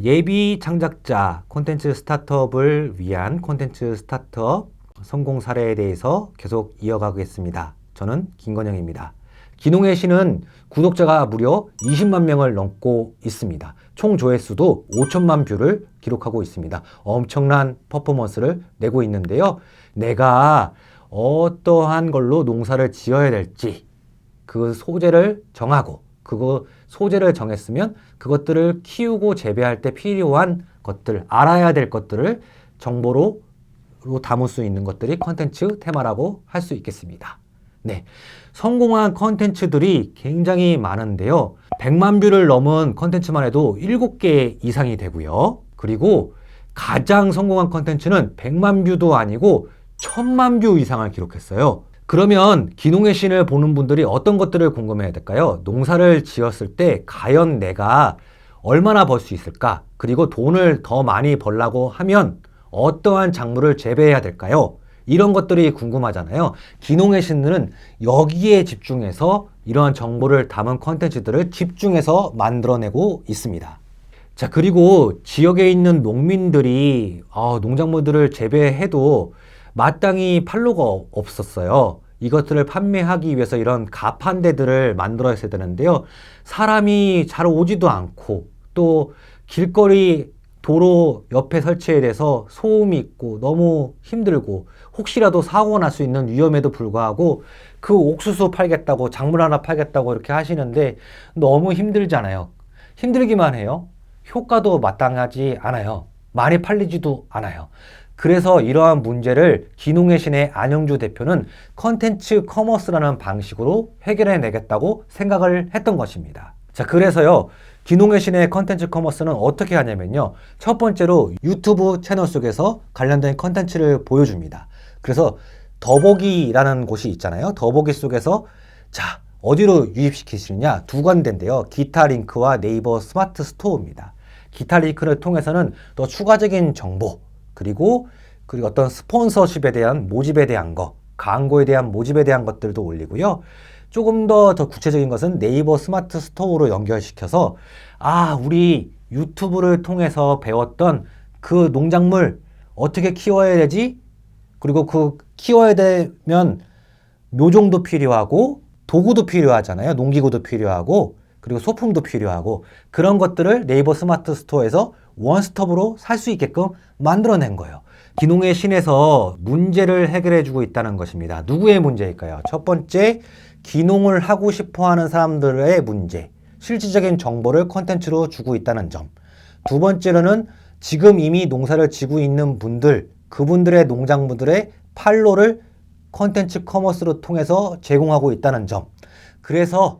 예비 창작자 콘텐츠 스타트업을 위한 콘텐츠 스타트업 성공 사례에 대해서 계속 이어가겠습니다. 저는 김건영입니다. 기농의 신은 구독자가 무려 20만 명을 넘고 있습니다. 총 조회수도 5천만 뷰를 기록하고 있습니다. 엄청난 퍼포먼스를 내고 있는데요. 내가 어떠한 걸로 농사를 지어야 될지 그 소재를 정하고 그거 소재를 정했으면 그것들을 키우고 재배할 때 필요한 것들, 알아야 될 것들을 정보로 담을 수 있는 것들이 컨텐츠 테마라고 할 수 있겠습니다. 네, 성공한 컨텐츠들이 굉장히 많은데요. 100만 뷰를 넘은 컨텐츠만 해도 7개 이상이 되고요. 그리고 가장 성공한 컨텐츠는 100만 뷰도 아니고 1000만 뷰 이상을 기록했어요. 그러면 기농의 신을 보는 분들이 어떤 것들을 궁금해야 될까요? 농사를 지었을 때 과연 내가 얼마나 벌 수 있을까? 그리고 돈을 더 많이 벌라고 하면 어떠한 작물을 재배해야 될까요? 이런 것들이 궁금하잖아요. 기농의 신은 여기에 집중해서 이러한 정보를 담은 컨텐츠들을 집중해서 만들어내고 있습니다. 자, 그리고 지역에 있는 농민들이 농작물들을 재배해도 마땅히 판로가 없었어요. 이것들을 판매하기 위해서 이런 가판대들을 만들어야 되는데요. 사람이 잘 오지도 않고 또 길거리 도로 옆에 설치해야 돼서 소음이 있고 너무 힘들고 혹시라도 사고가 날 수 있는 위험에도 불구하고 그 옥수수 팔겠다고 작물 하나 팔겠다고 이렇게 하시는데 너무 힘들잖아요. 힘들기만 해요. 효과도 마땅하지 않아요. 많이 팔리지도 않아요. 그래서 이러한 문제를 기농의 신의 안영주 대표는 컨텐츠 커머스라는 방식으로 해결해 내겠다고 생각을 했던 것입니다. 자, 그래서요, 기농의 신의 컨텐츠 커머스는 어떻게 하냐면요. 첫 번째로 유튜브 채널 속에서 관련된 컨텐츠를 보여줍니다. 그래서 더보기라는 곳이 있잖아요. 더보기 속에서 자, 어디로 유입시키시느냐? 두 군데인데요. 기타링크와 네이버 스마트 스토어입니다. 기타링크를 통해서는 더 추가적인 정보, 그리고 어떤 스폰서십에 대한 모집에 대한 거, 광고에 대한 모집에 대한 것들도 올리고요. 조금 더 구체적인 것은 네이버 스마트 스토어로 연결시켜서 우리 유튜브를 통해서 배웠던 그 농작물 어떻게 키워야 되지? 그리고 그 키워야 되면 묘종도 필요하고 도구도 필요하잖아요. 농기구도 필요하고 그리고 소품도 필요하고 그런 것들을 네이버 스마트 스토어에서 원스톱으로 살 수 있게끔 만들어낸 거예요. 기농의 신에서 문제를 해결해주고 있다는 것입니다. 누구의 문제일까요? 첫 번째, 기농을 하고 싶어하는 사람들의 문제, 실질적인 정보를 콘텐츠로 주고 있다는 점. 두 번째로는 지금 이미 농사를 지고 있는 분들, 그분들의 농작물들의 판로를 콘텐츠 커머스로 통해서 제공하고 있다는 점. 그래서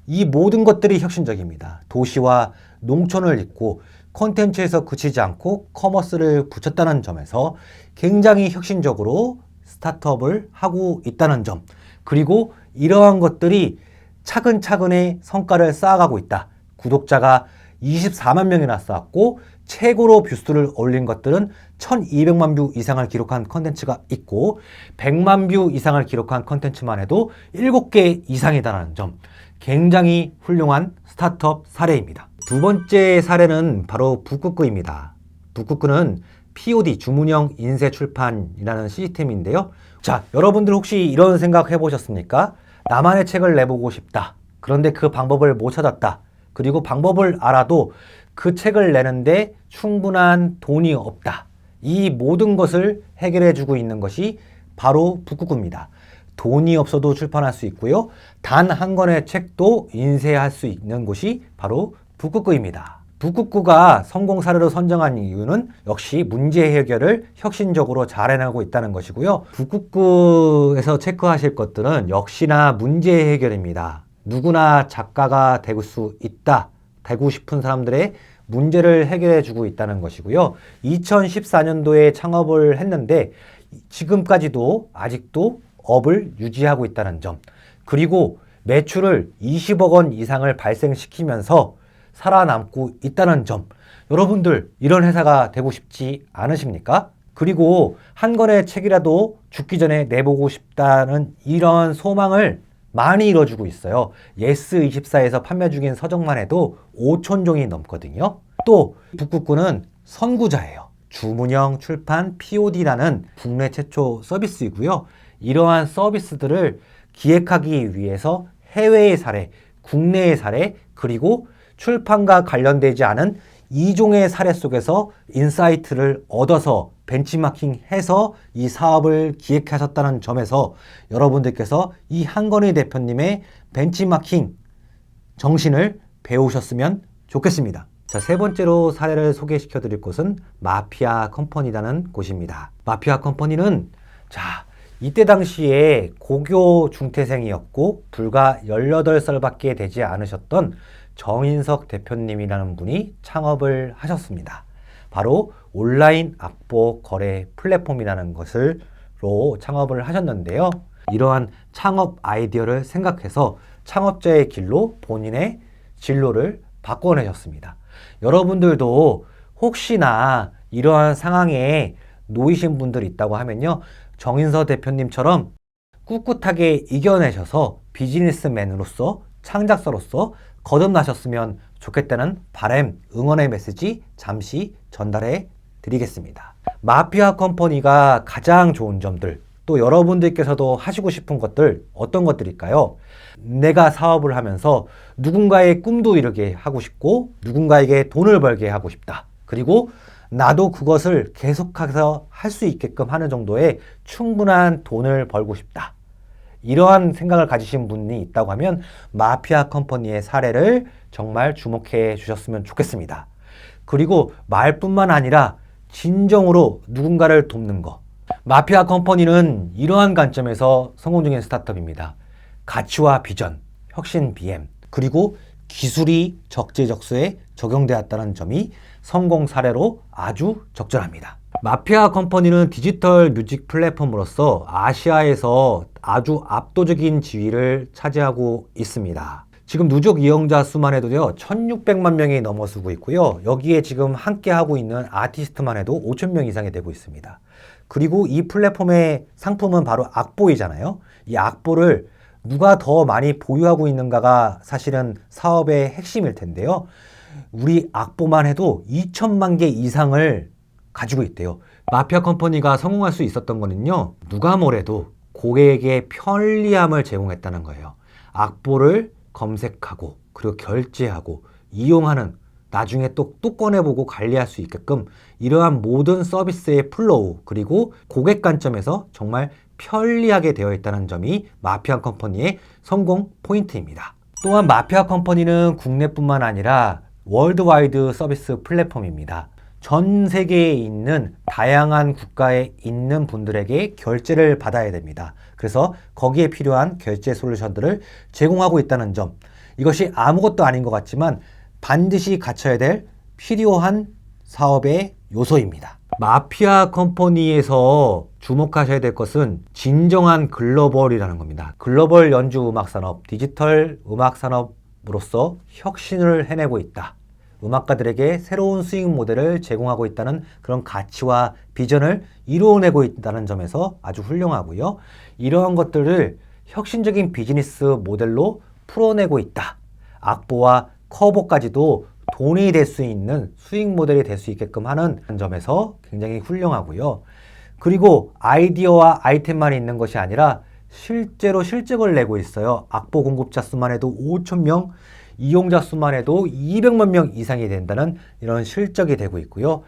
이 모든 것들이 혁신적입니다. 도시와 농촌을 잇고 콘텐츠에서 그치지 않고 커머스를 붙였다는 점에서 굉장히 혁신적으로 스타트업을 하고 있다는 점. 그리고 이러한 것들이 차근차근의 성과를 쌓아가고 있다. 구독자가 24만 명이나 쌓았고 최고로 뷰수를 올린 것들은 1200만 뷰 이상을 기록한 컨텐츠가 있고 100만 뷰 이상을 기록한 컨텐츠만 해도 7개 이상이다라는 점. 굉장히 훌륭한 스타트업 사례입니다. 두 번째 사례는 바로 북쿠크입니다. 북쿠크는 POD, 주문형 인쇄 출판이라는 시스템인데요. 자, 여러분들 혹시 이런 생각 해보셨습니까? 나만의 책을 내보고 싶다. 그런데 그 방법을 못 찾았다. 그리고 방법을 알아도 그 책을 내는데 충분한 돈이 없다. 이 모든 것을 해결해주고 있는 것이 바로 북쿠크입니다. 돈이 없어도 출판할 수 있고요. 단 한 권의 책도 인쇄할 수 있는 곳이 바로 북쿠크입니다. 북쿠크가 성공 사례로 선정한 이유는 역시 문제 해결을 혁신적으로 잘 해내고 있다는 것이고요. 북쿠크에서 체크하실 것들은 역시나 문제 해결입니다. 누구나 작가가 될 수 있다. 되고 싶은 사람들의 문제를 해결해 주고 있다는 것이고요. 2014년도에 창업을 했는데 지금까지도 아직도 업을 유지하고 있다는 점. 그리고 매출을 20억 원 이상을 발생시키면서 살아남고 있다는 점. 여러분들 이런 회사가 되고 싶지 않으십니까? 그리고 한 권의 책이라도 죽기 전에 내보고 싶다는 이런 소망을 많이 이뤄주고 있어요. 예스24에서 판매 중인 서적만 해도 5천 종이 넘거든요. 또 북극군은 선구자예요. 주문형 출판 POD라는 국내 최초 서비스이고요. 이러한 서비스들을 기획하기 위해서 해외의 사례, 국내의 사례, 그리고 출판과 관련되지 않은 이종의 사례 속에서 인사이트를 얻어서 벤치마킹해서 이 사업을 기획하셨다는 점에서 여러분들께서 이 한건희 대표님의 벤치마킹 정신을 배우셨으면 좋겠습니다. 자, 세 번째로 사례를 소개시켜 드릴 곳은 마피아 컴퍼니라는 곳입니다. 마피아 컴퍼니는 이때 당시에 고교 중퇴생이었고 불과 18살밖에 되지 않으셨던 정인석 대표님이라는 분이 창업을 하셨습니다. 바로 온라인 악보 거래 플랫폼이라는 것으로 창업을 하셨는데요. 이러한 창업 아이디어를 생각해서 창업자의 길로 본인의 진로를 바꿔내셨습니다. 여러분들도 혹시나 이러한 상황에 놓이신 분들이 있다고 하면요. 정인석 대표님처럼 꿋꿋하게 이겨내셔서 비즈니스맨으로서 창작자로서 거듭나셨으면 좋겠다는 바람, 응원의 메시지 잠시 전달해 드리겠습니다. 마피아 컴퍼니가 가장 좋은 점들, 또 여러분들께서도 하시고 싶은 것들 어떤 것들일까요? 내가 사업을 하면서 누군가의 꿈도 이루게 하고 싶고 누군가에게 돈을 벌게 하고 싶다. 그리고 나도 그것을 계속해서 할 수 있게끔 하는 정도의 충분한 돈을 벌고 싶다. 이러한 생각을 가지신 분이 있다고 하면 마피아 컴퍼니의 사례를 정말 주목해 주셨으면 좋겠습니다. 그리고 말뿐만 아니라 진정으로 누군가를 돕는 것. 마피아 컴퍼니는 이러한 관점에서 성공적인 스타트업입니다. 가치와 비전, 혁신 BM, 그리고 기술이 적재적소에 적용되었다는 점이 성공 사례로 아주 적절합니다. 마피아 컴퍼니는 디지털 뮤직 플랫폼으로서 아시아에서 아주 압도적인 지위를 차지하고 있습니다. 지금 누적 이용자 수만 해도요 1600만 명이 넘어서고 있고요. 여기에 지금 함께 하고 있는 아티스트만 해도 5000명 이상이 되고 있습니다. 그리고 이 플랫폼의 상품은 바로 악보이잖아요. 이 악보를 누가 더 많이 보유하고 있는가가 사실은 사업의 핵심일 텐데요. 우리 악보만 해도 2천만 개 이상을 가지고 있대요. 마피아 컴퍼니가 성공할 수 있었던 거는요. 누가 뭐래도 고객에게 편리함을 제공했다는 거예요. 악보를 검색하고 그리고 결제하고 이용하는 나중에 또 꺼내보고 관리할 수 있게끔 이러한 모든 서비스의 플로우 그리고 고객 관점에서 정말 편리하게 되어 있다는 점이 마피아 컴퍼니의 성공 포인트입니다. 또한 마피아 컴퍼니는 국내뿐만 아니라 월드와이드 서비스 플랫폼입니다. 전 세계에 있는 다양한 국가에 있는 분들에게 결제를 받아야 됩니다. 그래서 거기에 필요한 결제 솔루션들을 제공하고 있다는 점. 이것이 아무것도 아닌 것 같지만 반드시 갖춰야 될 필요한 사업의 요소입니다. 마피아 컴퍼니에서 주목하셔야 될 것은 진정한 글로벌이라는 겁니다. 글로벌 연주 음악 산업, 디지털 음악 산업으로서 혁신을 해내고 있다. 음악가들에게 새로운 수익 모델을 제공하고 있다는 그런 가치와 비전을 이루어내고 있다는 점에서 아주 훌륭하고요. 이러한 것들을 혁신적인 비즈니스 모델로 풀어내고 있다. 악보와 커버까지도 돈이 될 수 있는 수익 모델이 될 수 있게끔 하는 점에서 굉장히 훌륭하고요. 그리고 아이디어와 아이템만 있는 것이 아니라 실제로 실적을 내고 있어요. 악보 공급자 수만 해도 5,000명, 이용자 수만 해도 200만 명 이상이 된다는 이런 실적이 되고 있고요.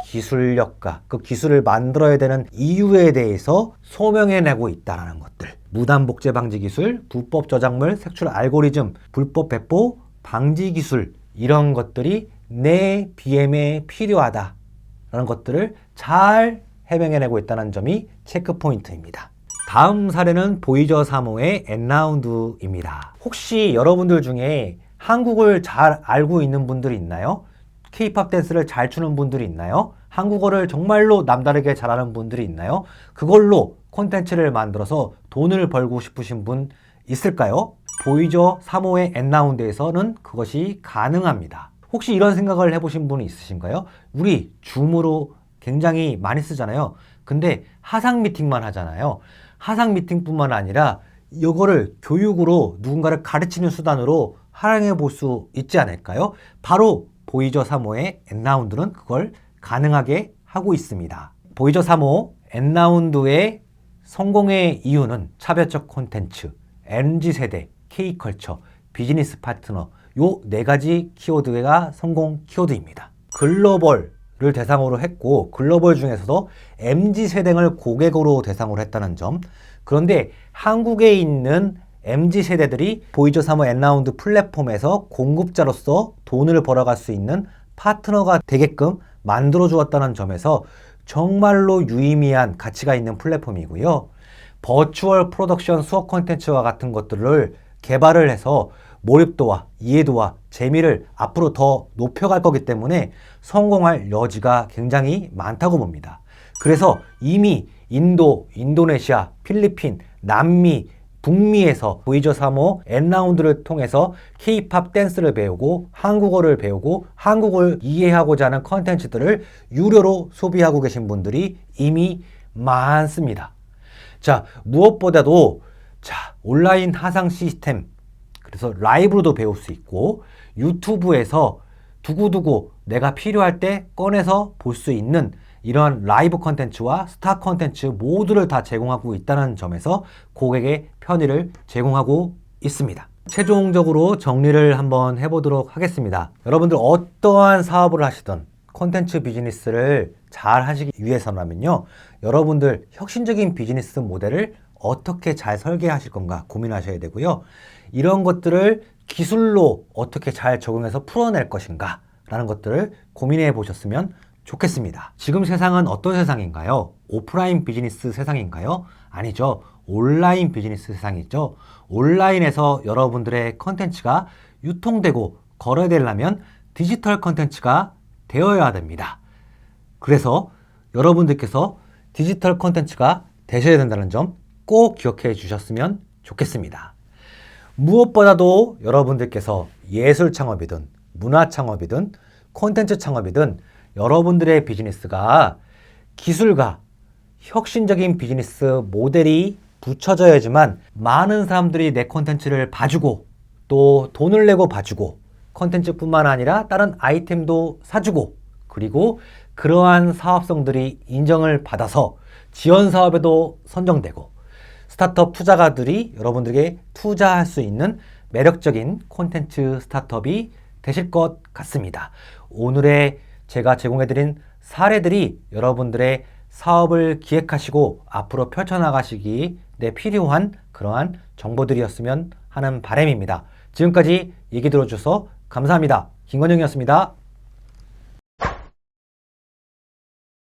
기술력과 그 기술을 만들어야 되는 이유에 대해서 소명해내고 있다는 것들. 무단 복제 방지 기술, 불법 저작물 색출 알고리즘, 불법 배포 방지 기술 이런 것들이 내 BM에 필요하다라는 것들을 잘 해명해내고 있다는 점이 체크 포인트입니다. 다음 사례는 보이저 3호의 엔라운드입니다. 혹시 여러분들 중에 한국을 잘 알고 있는 분들이 있나요? K-팝 댄스를 잘 추는 분들이 있나요? 한국어를 정말로 남다르게 잘하는 분들이 있나요? 그걸로 콘텐츠를 만들어서 돈을 벌고 싶으신 분 있을까요? 보이저 3호의 엔라운드에서는 그것이 가능합니다. 혹시 이런 생각을 해보신 분이 있으신가요? 우리 줌으로 굉장히 많이 쓰잖아요. 근데 화상 미팅만 하잖아요. 화상 미팅뿐만 아니라 이거를 교육으로 누군가를 가르치는 수단으로 활용해 볼 수 있지 않을까요? 바로 보이저 3호의 N라운드는 그걸 가능하게 하고 있습니다. 보이저 3호 N라운드의 성공의 이유는 차별적 콘텐츠, MZ세대, K컬처, 비즈니스 파트너 요 4가지 키워드가 성공 키워드입니다. 글로벌을 대상으로 했고 글로벌 중에서도 MZ세대를 고객으로 대상으로 했다는 점. 그런데 한국에 있는 MZ세대들이 보이저 3호 N라운드 플랫폼에서 공급자로서 돈을 벌어갈 수 있는 파트너가 되게끔 만들어 주었다는 점에서 정말로 유의미한 가치가 있는 플랫폼이고요. 버추얼 프로덕션 수업 콘텐츠와 같은 것들을 개발을 해서 몰입도와 이해도와 재미를 앞으로 더 높여갈 거기 때문에 성공할 여지가 굉장히 많다고 봅니다. 그래서 이미 인도, 인도네시아, 필리핀, 남미, 북미에서 보이저 3호 N라운드를 통해서 K-팝 댄스를 배우고 한국어를 배우고 한국을 이해하고자 하는 컨텐츠들을 유료로 소비하고 계신 분들이 이미 많습니다. 자, 무엇보다도 온라인 하상 시스템, 그래서 라이브로도 배울 수 있고 유튜브에서 두고두고 내가 필요할 때 꺼내서 볼 수 있는 이러한 라이브 컨텐츠와 스타 컨텐츠 모두를 다 제공하고 있다는 점에서 고객의 편의를 제공하고 있습니다. 최종적으로 정리를 한번 해보도록 하겠습니다. 여러분들 어떠한 사업을 하시든 컨텐츠 비즈니스를 잘 하시기 위해서라면요, 여러분들 혁신적인 비즈니스 모델을 어떻게 잘 설계하실 건가 고민하셔야 되고요. 이런 것들을 기술로 어떻게 잘 적용해서 풀어낼 것인가 라는 것들을 고민해 보셨으면 좋겠습니다. 지금 세상은 어떤 세상인가요? 오프라인 비즈니스 세상인가요? 아니죠. 온라인 비즈니스 세상이죠. 온라인에서 여러분들의 컨텐츠가 유통되고 거래되려면 디지털 컨텐츠가 되어야 됩니다. 그래서 여러분들께서 디지털 컨텐츠가 되셔야 된다는 점 꼭 기억해 주셨으면 좋겠습니다. 무엇보다도 여러분들께서 예술 창업이든 문화 창업이든 콘텐츠 창업이든 여러분들의 비즈니스가 기술과 혁신적인 비즈니스 모델이 붙여져야지만 많은 사람들이 내 콘텐츠를 봐주고 또 돈을 내고 봐주고 콘텐츠뿐만 아니라 다른 아이템도 사주고 그리고 그러한 사업성들이 인정을 받아서 지원 사업에도 선정되고 스타트업 투자가들이 여러분들에게 투자할 수 있는 매력적인 콘텐츠 스타트업이 되실 것 같습니다. 오늘의 제가 제공해드린 사례들이 여러분들의 사업을 기획하시고 앞으로 펼쳐나가시기 에 필요한 그러한 정보들이었으면 하는 바람입니다. 지금까지 얘기 들어주셔서 감사합니다. 김건영이었습니다.